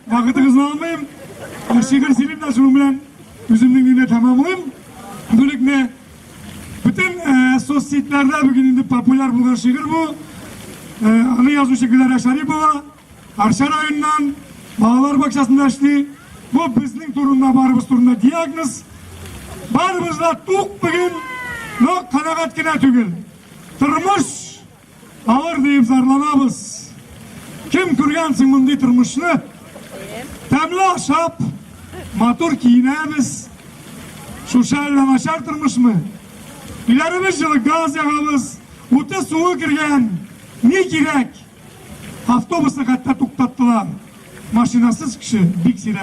Vakıtınızı almayayım. Şiir silim de şunun bilen üzümlüğüne tamamlayayım. Bölük ne? Bütün sosyetlerde bugün indi popüler bulgan şiir bu. Anı yazışı Güler Şaripova. Arşar ayından Bağlar Bakşası'nda açtı. Bu bizning turunda, barımız turunda diagnoz. Barımızda tuğuk bugün no kanagat kine tügül. Tırmış ağır deyip zarlanabız. Kim kürgensin bunday tırmışını? Temli ahşap matur kiyinemiz. Şu şerle naşar tırmış mı? İlerimiz yılı gaz yakabız. Ute suğu girgen. Ne gerek? Avtobusu hatta tuktattılar. Maşinasız kişi bik sirek.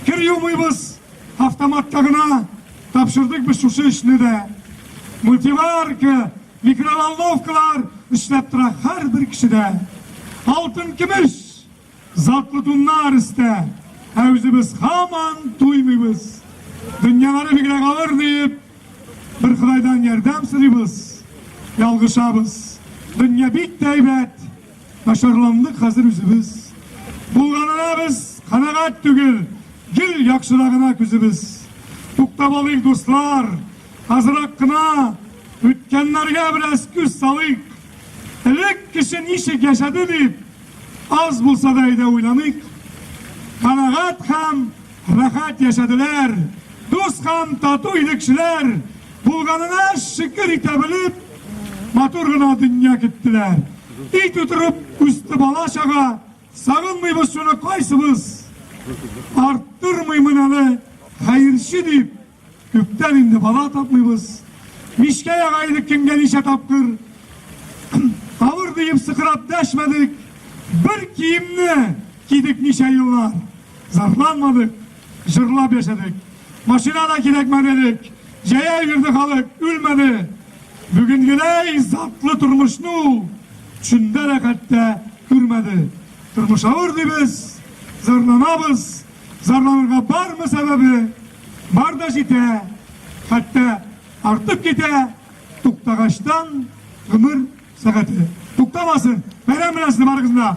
Kir yumuybız avtomattagına. Tapşırdık biz şu işini de. Multivarka, mikrovalnovkalar işlep tura her bir kişide. Altın kimiş, zatlı tunlar iste. Evzimiz haman duymuybız. Dünyaları bir kere kalır deyip bir kılaydan yerdem sırıyız. Yalgışabız. Dünya bik deybet. Başarılandık hazır üzümüz. Bulganına biz kanagat tügül. Gil yakşırağına küzümüz. Tuktabalıyık dostlar. Hazır hakkına ütkenlerge biraz küs salık. Elek kişi nişik yaşadı deyip az bulsa da eyde uylanık. Kanagat ham rahat yaşadılar. Dost ham tatuydu kişiler. Bulganına şükür itebilip maturguna dünya gittiler. İt oturup üstü balaşaga sağınmıybız şunu kaysımız. Arttırmıymınalı hayırşı deyip gökten indi bala tapmıybız. Mişke yagaydık kingen işe tapkır. Avır deyip sıkırap deşmedik. Bir kiyimli giydik nice yıllar. Zarlanmadık, jırlap yaşadık. Maşinada gidekmedik. Jeye girdik halık, ülmedi. Bugün gidey zatlı turmuşnu. Çünderek hatta kürmedi. Turmuş avırdı biz. Zarlanabız. Zarlanırga var mı sebebi? Var da jite. Hatta artık gite. Tuktagaçtan ömür sakatı. Tuktamasın. Verem bilesin barkızına.